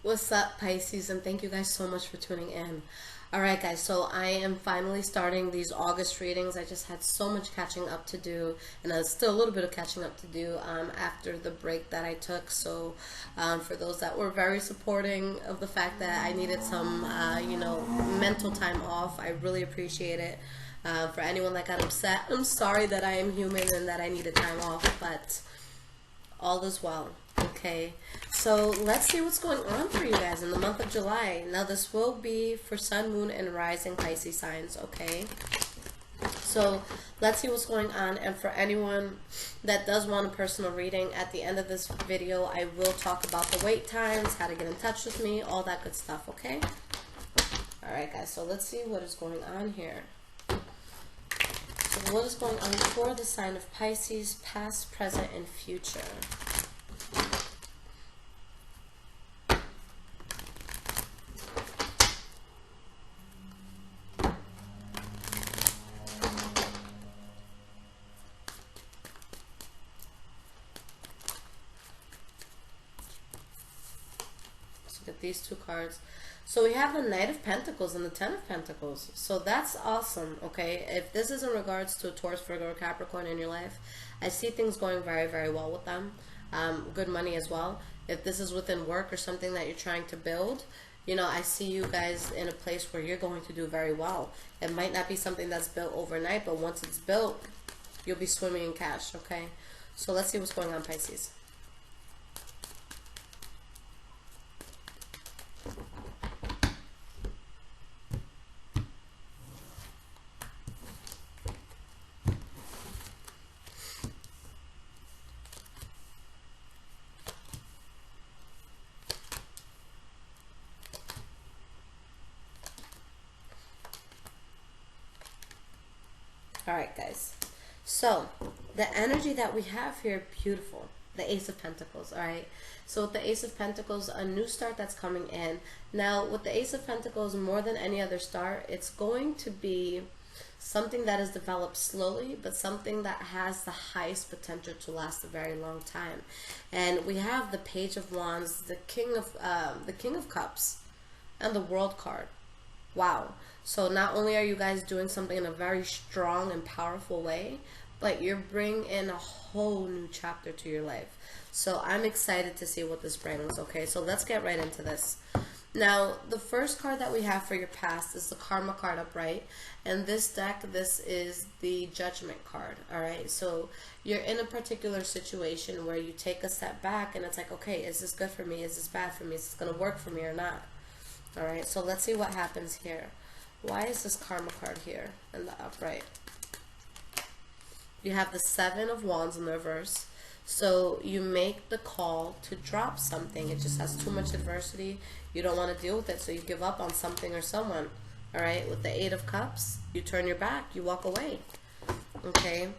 What's up, Pisces? And thank you guys so much for tuning in. Alright guys, so I am finally starting these August readings. I just had so much catching up to do, and there's still a little bit of catching up to do after the break that I took. So for those that were very supporting of the fact that I needed some, mental time off, I really appreciate it. For anyone that got upset, I'm sorry that I am human and that I needed time off, but all is well. Okay, so let's see what's going on for you guys in the month of July. Now this will be for Sun, Moon, and Rising Pisces signs, okay? So let's see what's going on, and for anyone that does want a personal reading, at the end of this video I will talk about the wait times, how to get in touch with me, all that good stuff, okay? Alright guys, so let's see what is going on here. So what is going on for the sign of Pisces, past, present, and future? Get these two cards. So we have the Knight of Pentacles and the Ten of Pentacles. So that's awesome, okay? If this is in regards to a Taurus, Virgo, or Capricorn in your life, I see things going very, very well with them. Good money as well. If this is within work or something that you're trying to build, you know, I see you guys in a place where you're going to do very well. It might not be something that's built overnight, but once it's built, you'll be swimming in cash, okay? So let's see what's going on, Pisces. Alright guys, so the energy that we have here, beautiful. The Ace of Pentacles, alright? So with the Ace of Pentacles, a new start that's coming in. Now with the Ace of Pentacles, more than any other start, it's going to be something that is developed slowly, but something that has the highest potential to last a very long time. And we have the Page of Wands, the King of Cups, and the World card. Wow. So not only are you guys doing something in a very strong and powerful way, but you're bringing in a whole new chapter to your life. So I'm excited to see what this brings, okay? So let's get right into this. Now, the first card that we have for your past is the Karma card upright. And this deck, this is the Judgment card, alright? So you're in a particular situation where you take a step back and it's like, okay, is this good for me? Is this bad for me? Is this going to work for me or not? Alright, so let's see what happens here. Why is this Karma card here in the upright? You have the Seven of Wands in the reverse. So you make the call to drop something. It just has too much adversity. You don't want to deal with it, so you give up on something or someone. Alright, with the Eight of Cups, you turn your back. You walk away. Okay?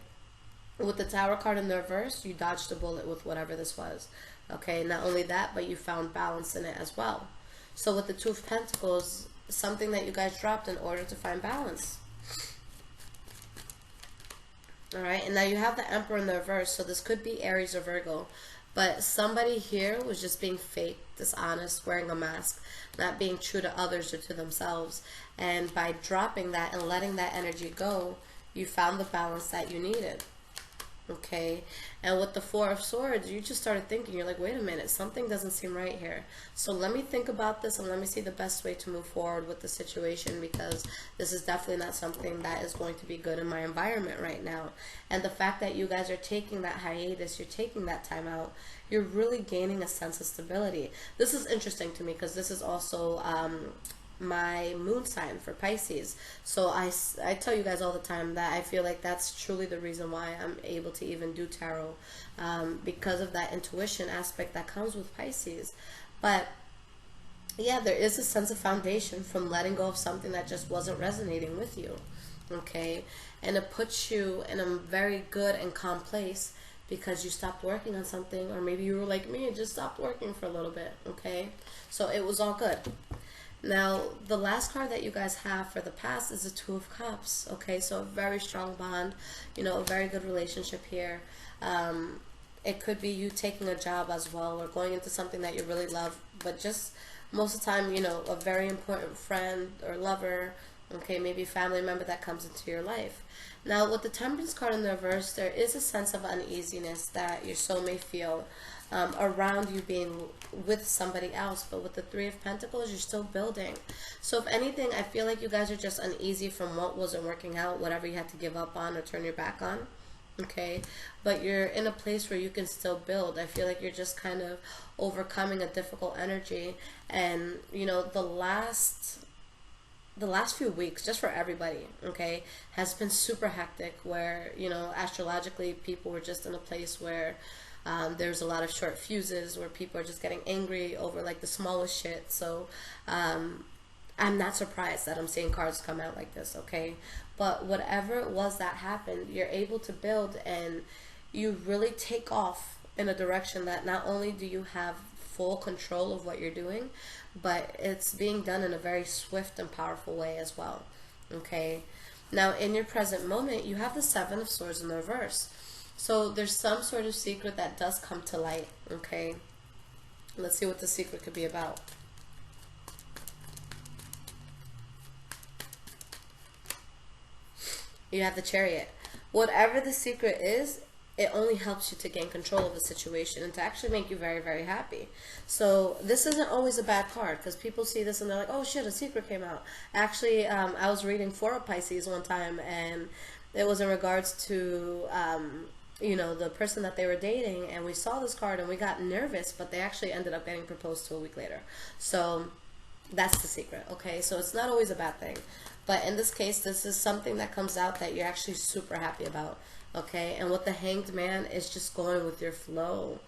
With the Tower card in the reverse, you dodged a bullet with whatever this was. Okay, not only that, but you found balance in it as well. So with the Two of Pentacles, something that you guys dropped in order to find balance. Alright, and now you have the Emperor in the reverse, so this could be Aries or Virgo. But somebody here was just being fake, dishonest, wearing a mask, not being true to others or to themselves. And by dropping that and letting that energy go, you found the balance that you needed. Okay, and with the Four of Swords, you just started thinking, you're like, wait a minute, something doesn't seem right here. So let me think about this and let me see the best way to move forward with the situation, because this is definitely not something that is going to be good in my environment right now. And the fact that you guys are taking that hiatus, you're taking that time out, you're really gaining a sense of stability. This is interesting to me because this is also my moon sign for Pisces. So I tell you guys all the time that I feel like that's truly the reason why I'm able to even do tarot, because of that intuition aspect that comes with Pisces. But yeah, there is a sense of foundation from letting go of something that just wasn't resonating with you. Okay, and it puts you in a very good and calm place because you stopped working on something, or maybe you were like me and just stopped working for a little bit. Okay, so it was all good. Now, the last card that you guys have for the past is the Two of Cups. Okay, so a very strong bond, you know, a very good relationship here. It could be you taking a job as well, or going into something that you really love, but just most of the time, you know, a very important friend or lover, okay, maybe family member that comes into your life. Now, with the Temperance card in the reverse, there is a sense of uneasiness that your soul may feel around you being with somebody else. But with the Three of Pentacles, you're still building. So if anything, I feel like you guys are just uneasy from what wasn't working out, whatever you had to give up on or turn your back on. Okay, but you're in a place where you can still build. I feel like you're just kind of overcoming a difficult energy. And you know, the last few weeks, just for everybody, okay, has been super hectic, where, you know, astrologically people were just in a place where there's a lot of short fuses, where people are just getting angry over like the smallest shit. So I'm not surprised that I'm seeing cards come out like this, okay? But whatever it was that happened, you're able to build, and you really take off in a direction that not only do you have full control of what you're doing, but it's being done in a very swift and powerful way as well, okay? Now, in your present moment, you have the Seven of Swords in the reverse. So there's some sort of secret that does come to light, okay? Let's see what the secret could be about. You have the Chariot. Whatever the secret is, it only helps you to gain control of the situation and to actually make you very, very happy. So this isn't always a bad card, because people see this and they're like, oh shit, a secret came out. Actually, I was reading for a Pisces one time, and it was in regards to you know, the person that they were dating, and we saw this card and we got nervous, but they actually ended up getting proposed to a week later. So that's the secret, okay? So it's not always a bad thing. But in this case, this is something that comes out that you're actually super happy about, okay? And with the Hanged Man, is just going with your flow,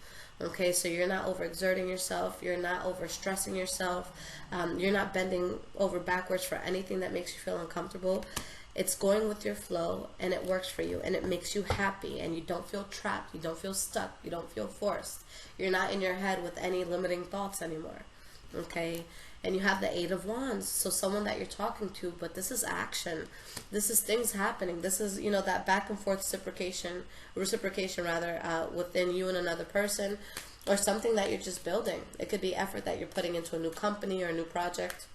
okay? So you're not overexerting yourself. You're not overstressing yourself. You're not bending over backwards for anything that makes you feel uncomfortable. It's going with your flow, and it works for you, and it makes you happy, and you don't feel trapped. You don't feel stuck. You don't feel forced. You're not in your head with any limiting thoughts anymore, okay? And you have the Eight of Wands, so someone that you're talking to, but this is action. This is things happening. This is, you know, that back and forth reciprocation rather, within you and another person, or something that you're just building. It could be effort that you're putting into a new company or a new project.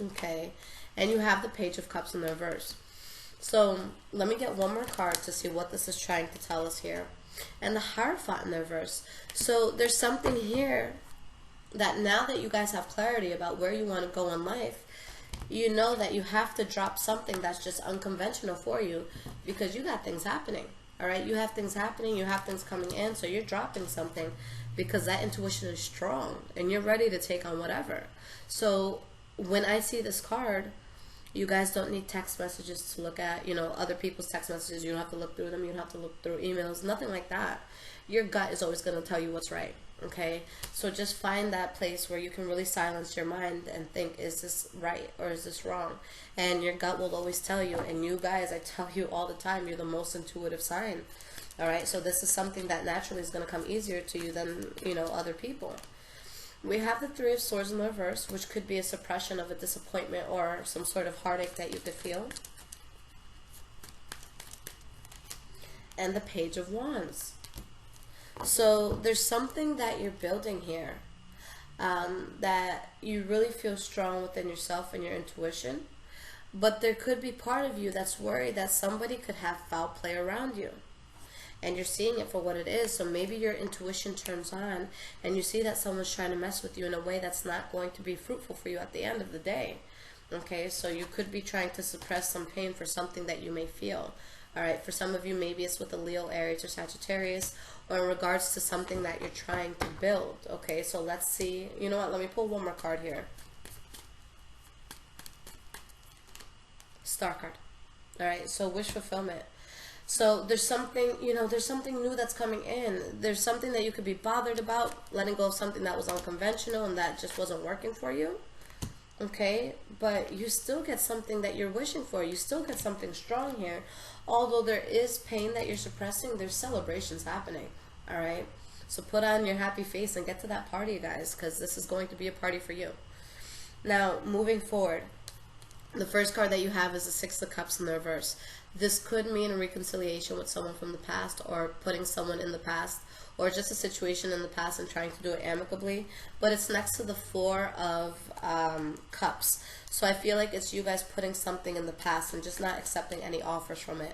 Okay, and you have the Page of Cups in the reverse. So let me get one more card to see what this is trying to tell us here. And the Hierophant in the reverse. So there's something here that now that you guys have clarity about where you want to go in life, you know that you have to drop something that's just unconventional for you, because you got things happening. All right, you have things happening, you have things coming in, so you're dropping something because that intuition is strong and you're ready to take on whatever. So when I see this card, you guys don't need text messages to look at, you know, other people's text messages. You don't have to look through them. You don't have to look through emails, nothing like that. Your gut is always going to tell you what's right. Okay, so just find that place where you can really silence your mind and think, is this right or is this wrong? And your gut will always tell you. And you guys, I tell you all the time, you're the most intuitive sign. All right, so this is something that naturally is going to come easier to you than, you know, other people. We have the Three of Swords in the reverse, which could be a suppression of a disappointment or some sort of heartache that you could feel. And the Page of Wands. So there's something that you're building here, that you really feel strong within yourself and your intuition, but there could be part of you that's worried that somebody could have foul play around you, and you're seeing it for what it is. So maybe your intuition turns on and you see that someone's trying to mess with you in a way that's not going to be fruitful for you at the end of the day. Okay, so you could be trying to suppress some pain for something that you may feel. All right, for some of you, maybe it's with a Leo, Aries, or Sagittarius, or in regards to something that you're trying to build. Okay, so let's see. You know what? Let me pull one more card here. Star card. All right, so wish fulfillment. So there's something, you know, there's something new that's coming in. There's something that you could be bothered about, letting go of something that was unconventional and that just wasn't working for you. Okay, but you still get something that you're wishing for. You still get something strong here. Although there is pain that you're suppressing, there's celebrations happening. All right, so put on your happy face and get to that party, guys, because this is going to be a party for you. Now, moving forward, The first card that you have is the Six of Cups in the reverse. This could mean a reconciliation with someone from the past, or putting someone in the past, or just a situation in the past and trying to do it amicably. But it's next to the Four of Cups. So I feel like it's you guys putting something in the past and just not accepting any offers from it.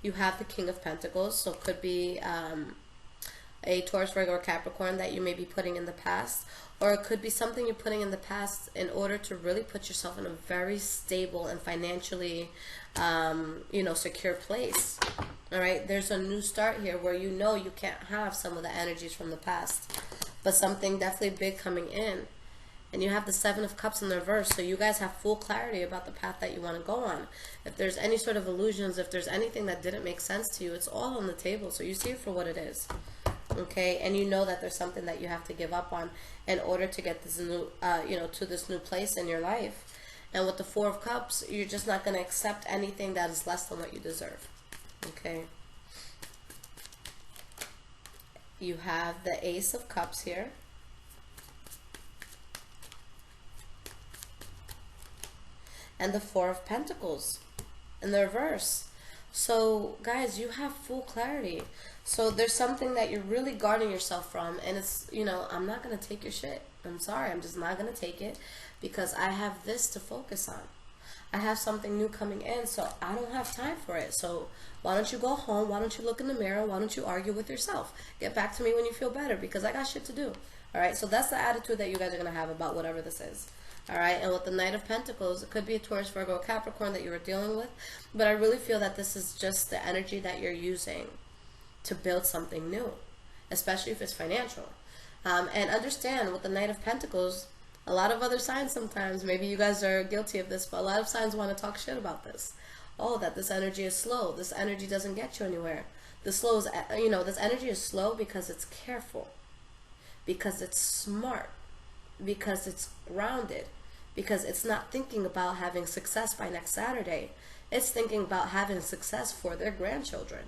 You have the King of Pentacles, so it could be a Taurus, Virgo, or Capricorn that you may be putting in the past, or it could be something you're putting in the past in order to really put yourself in a very stable and financially, secure place. All right, there's a new start here where you know you can't have some of the energies from the past, but something definitely big coming in. And you have the Seven of Cups in the reverse, so you guys have full clarity about the path that you want to go on. If there's any sort of illusions, if there's anything that didn't make sense to you, it's all on the table, so you see it for what it is. Okay, and you know that there's something that you have to give up on in order to get this new, to this new place in your life. And with the Four of Cups, you're just not going to accept anything that is less than what you deserve. Okay. You have the Ace of Cups here. And the Four of Pentacles in the reverse. So guys, you have full clarity. So there's something that you're really guarding yourself from, and it's, I'm not going to take your shit. I'm sorry, I'm just not going to take it because I have this to focus on. I have something new coming in, so I don't have time for it. So why don't you go home? Why don't you look in the mirror? Why don't you argue with yourself? Get back to me when you feel better because I got shit to do. All right, so that's the attitude that you guys are going to have about whatever this is. All right, and with the Knight of Pentacles, it could be a Taurus, Virgo, Capricorn that you were dealing with, but I really feel that this is just the energy that you're using to build something new, especially if it's financial. And understand, with the Knight of Pentacles, a lot of other signs sometimes, maybe you guys are guilty of this, but a lot of signs want to talk shit about this. Oh, that this energy is slow. This energy doesn't get you anywhere. This energy is slow because it's careful, because it's smart, because it's grounded, because it's not thinking about having success by next Saturday. It's thinking about having success for their grandchildren.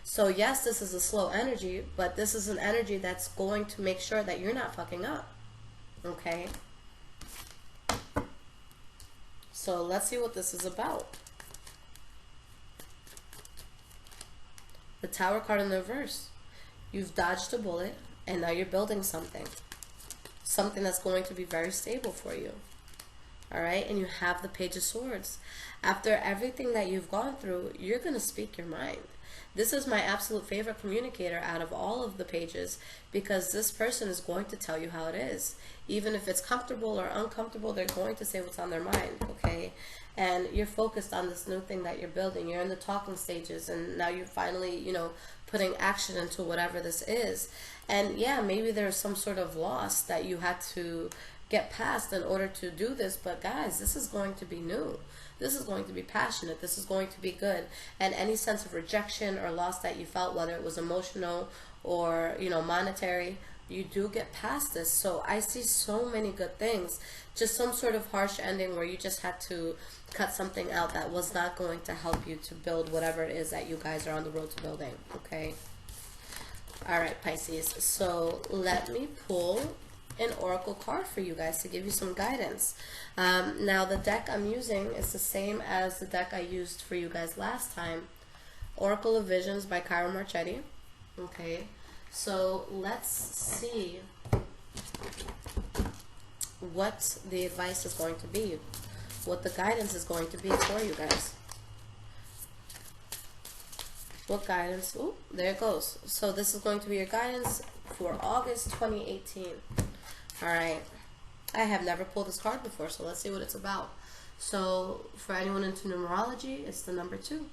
So yes, this is a slow energy, but this is an energy that's going to make sure that you're not fucking up. Okay? So let's see what this is about. The Tower card in the reverse. You've dodged a bullet, and now you're building something. Something that's going to be very stable for you. Alright? And you have the Page of Swords. After everything that you've gone through, you're going to speak your mind. This is my absolute favorite communicator out of all of the pages, because this person is going to tell you how it is. Even if it's comfortable or uncomfortable, they're going to say what's on their mind, okay? And you're focused on this new thing that you're building. You're in the talking stages, and now you're finally, putting action into whatever this is. And yeah, maybe there's some sort of loss that you had to get past in order to do this, but guys, this is going to be new. This is going to be passionate. This is going to be good. And any sense of rejection or loss that you felt, whether it was emotional or, monetary, you do get past this. So I see so many good things. Just some sort of harsh ending where you just had to cut something out that was not going to help you to build whatever it is that you guys are on the road to building. Okay? All right, Pisces. So let me pull an oracle card for you guys to give you some guidance. Now the deck I'm using is the same as the deck I used for you guys last time, Oracle of Visions by Cairo Marchetti. Okay, so let's see what the advice is going to be, what the guidance is going to be for you guys. What guidance? Oh, there it goes. So this is going to be your guidance for August 2018. Alright, I have never pulled this card before, so let's see what it's about. So, for anyone into numerology, it's the number 2.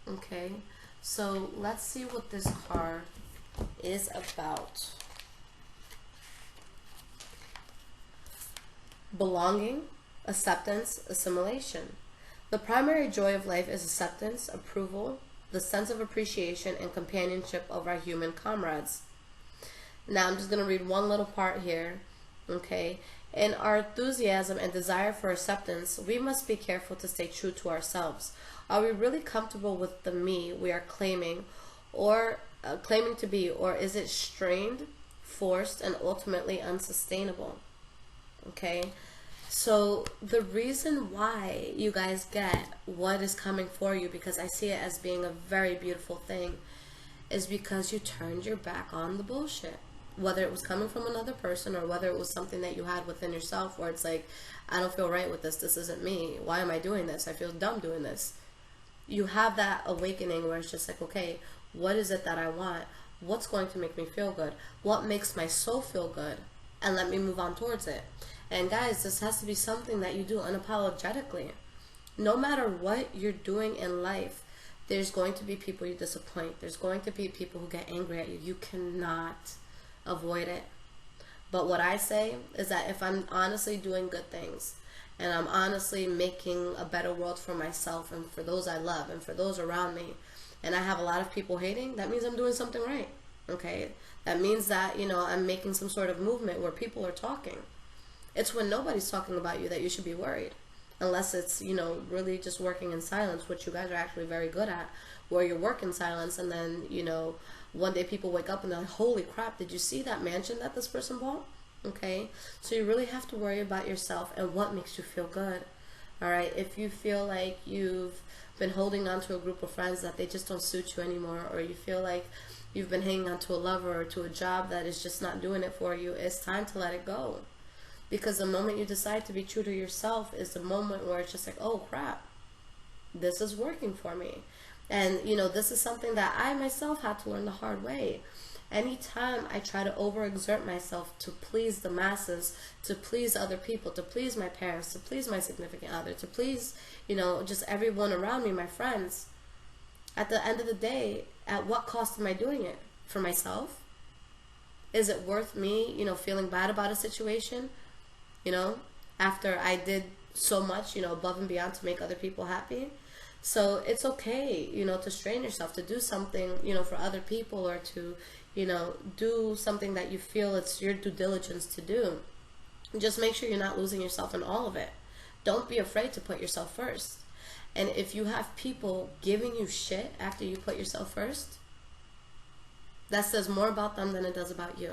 Okay, so let's see what this card is about. Belonging, acceptance, assimilation. The primary joy of life is acceptance, approval, the sense of appreciation, and companionship of our human comrades. Now, I'm just going to read one little part here, okay? In our enthusiasm and desire for acceptance, we must be careful to stay true to ourselves. Are we really comfortable with the me we are claiming to be, or is it strained, forced, and ultimately unsustainable? Okay? So the reason why you guys get what is coming for you, because I see it as being a very beautiful thing, is because you turned your back on the bullshit. Whether it was coming from another person or whether it was something that you had within yourself where it's like, I don't feel right with this. This isn't me. Why am I doing this? I feel dumb doing this. You have that awakening where it's just like, okay, what is it that I want? What's going to make me feel good? What makes my soul feel good? And let me move on towards it. And guys, this has to be something that you do unapologetically. No matter what you're doing in life, there's going to be people you disappoint. There's going to be people who get angry at you. You cannot avoid it. But what I say is that if I'm honestly doing good things and I'm honestly making a better world for myself and for those I love and for those around me, and I have a lot of people hating, that means I'm doing something right. Okay? That means that, you know, I'm making some sort of movement where people are talking. It's when nobody's talking about you that you should be worried. Unless it's, you know, really just working in silence, which you guys are actually very good at, where you work in silence and then, you know, one day people wake up and they're like, holy crap, did you see that mansion that this person bought? Okay? So you really have to worry about yourself and what makes you feel good. Alright? If you feel like you've been holding on to a group of friends that they just don't suit you anymore, or you feel like you've been hanging on to a lover or to a job that is just not doing it for you, it's time to let it go. Because the moment you decide to be true to yourself is the moment where it's just like, oh crap, this is working for me. And, you know, this is something that I myself had to learn the hard way. Anytime I try to overexert myself to please the masses, to please other people, to please my parents, to please my significant other, to please, you know, just everyone around me, my friends, at the end of the day, at what cost am I doing it? For myself? Is it worth me, you know, feeling bad about a situation? You know, after I did so much, you know, above and beyond to make other people happy. So it's okay, you know, to strain yourself, to do something, you know, for other people, or to, you know, do something that you feel it's your due diligence to do. Just make sure you're not losing yourself in all of it. Don't be afraid to put yourself first. And if you have people giving you shit after you put yourself first, that says more about them than it does about you.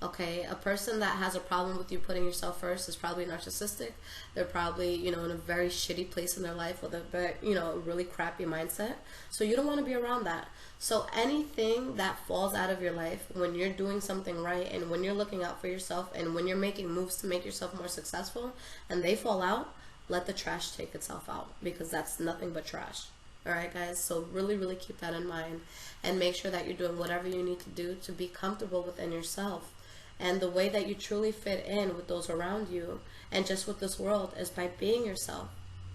Okay, a person that has a problem with you putting yourself first is probably narcissistic. They're probably, you know, in a very shitty place in their life with a, you know, a really crappy mindset. So you don't want to be around that. So anything that falls out of your life when you're doing something right and when you're looking out for yourself and when you're making moves to make yourself more successful and they fall out, let the trash take itself out, because that's nothing but trash. Alright guys, so really, really keep that in mind and make sure that you're doing whatever you need to do to be comfortable within yourself. And the way that you truly fit in with those around you and just with this world is by being yourself.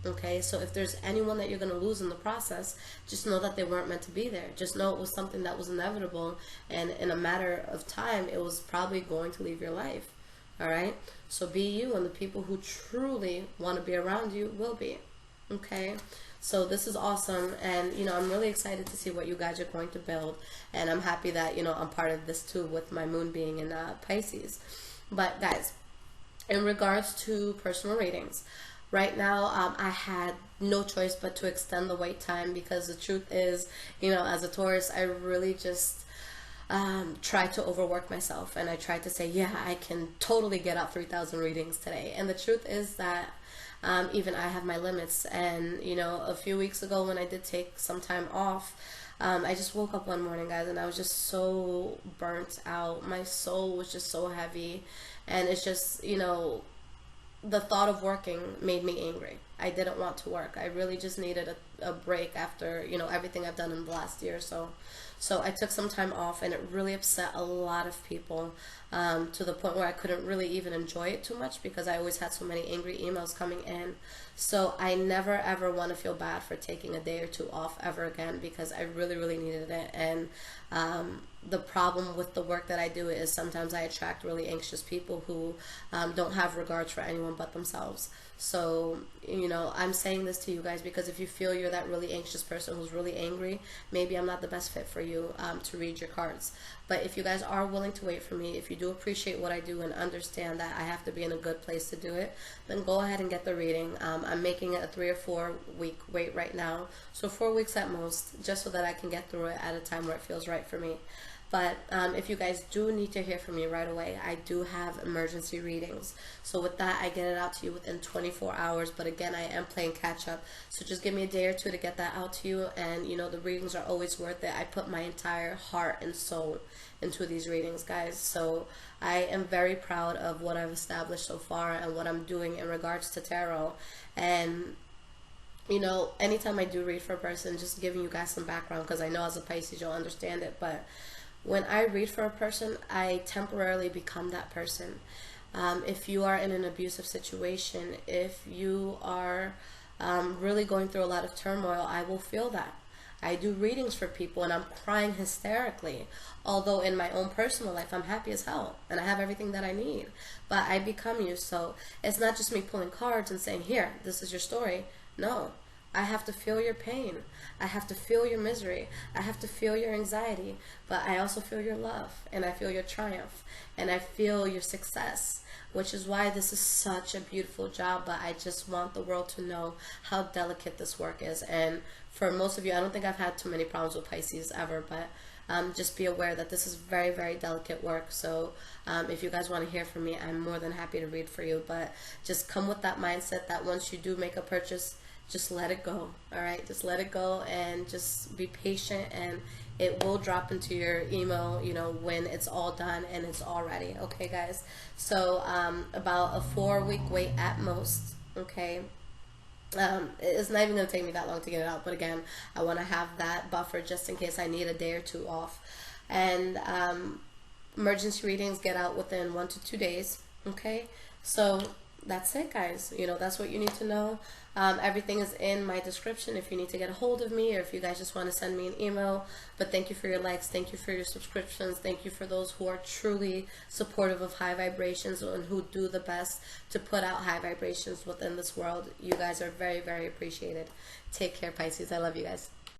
Okay, so if there's anyone that you're going to lose in the process, just know that they weren't meant to be there. Just know it was something that was inevitable, and in a matter of time, it was probably going to leave your life. Alright, so be you, and the people who truly want to be around you will be. Okay, so this is awesome, and you know, I'm really excited to see what you guys are going to build, and I'm happy that, you know, I'm part of this too with my moon being in Pisces. But guys, in regards to personal readings, right now I had no choice but to extend the wait time, because the truth is, you know, as a Taurus, I really just tried to overwork myself, and I tried to say, yeah, I can totally get out 3,000 readings today, and the truth is that even I have my limits. And you know, a few weeks ago when I did take some time off, I just woke up one morning, guys, and I was just so burnt out. My soul was just so heavy, and it's just, you know, the thought of working made me angry. I didn't want to work. I really just needed a break after, you know, everything I've done in the last year or so. So I took some time off, and it really upset a lot of people, to the point where I couldn't really even enjoy it too much, because I always had so many angry emails coming in. So I never ever want to feel bad for taking a day or two off ever again, because I really, really needed it. And the problem with the work that I do is sometimes I attract really anxious people who don't have regards for anyone but themselves. So, you know, I'm saying this to you guys because if you feel you're that really anxious person who's really angry, maybe I'm not the best fit for you to read your cards. But if you guys are willing to wait for me, if you do appreciate what I do and understand that I have to be in a good place to do it, then go ahead and get the reading. I'm making it a 3 or 4 week wait right now. So 4 weeks at most, just so that I can get through it at a time where it feels right for me. But if you guys do need to hear from me right away, I do have emergency readings. So with that, I get it out to you within 24 hours. But again, I am playing catch up. So just give me a day or two to get that out to you. And, you know, the readings are always worth it. I put my entire heart and soul into these readings, guys. So I am very proud of what I've established so far and what I'm doing in regards to tarot. And you know, anytime I do read for a person, just giving you guys some background, because I know as a Pisces you'll understand it, but when I read for a person, I temporarily become that person. If you are in an abusive situation, if you are really going through a lot of turmoil, I will feel that. I do readings for people and I'm crying hysterically. Although in my own personal life, I'm happy as hell and I have everything that I need. But I become you, so it's not just me pulling cards and saying, here, this is your story. No, I have to feel your pain. I have to feel your misery. I have to feel your anxiety. But I also feel your love, and I feel your triumph, and I feel your success, which is why this is such a beautiful job. But I just want the world to know how delicate this work is. And for most of you, I don't think I've had too many problems with Pisces ever, but just be aware that this is very, very delicate work. So if you guys want to hear from me, I'm more than happy to read for you. But just come with that mindset that once you do make a purchase, just let it go. All right, just let it go and just be patient, and it will drop into your email, you know, when it's all done and it's all ready. Okay, guys. So about a 4-week wait at most. Okay. It's not even going to take me that long to get it out, but again, I want to have that buffer just in case I need a day or two off. And emergency readings get out within 1 to 2 days. Okay, so that's it, guys. You know, that's what you need to know. Everything is in my description if you need to get a hold of me, or if you guys just want to send me an email. But thank you for your likes, thank you for your subscriptions, thank you for those who are truly supportive of high vibrations and who do the best to put out high vibrations within this world. You guys are very, very appreciated. Take care, Pisces. I love you guys.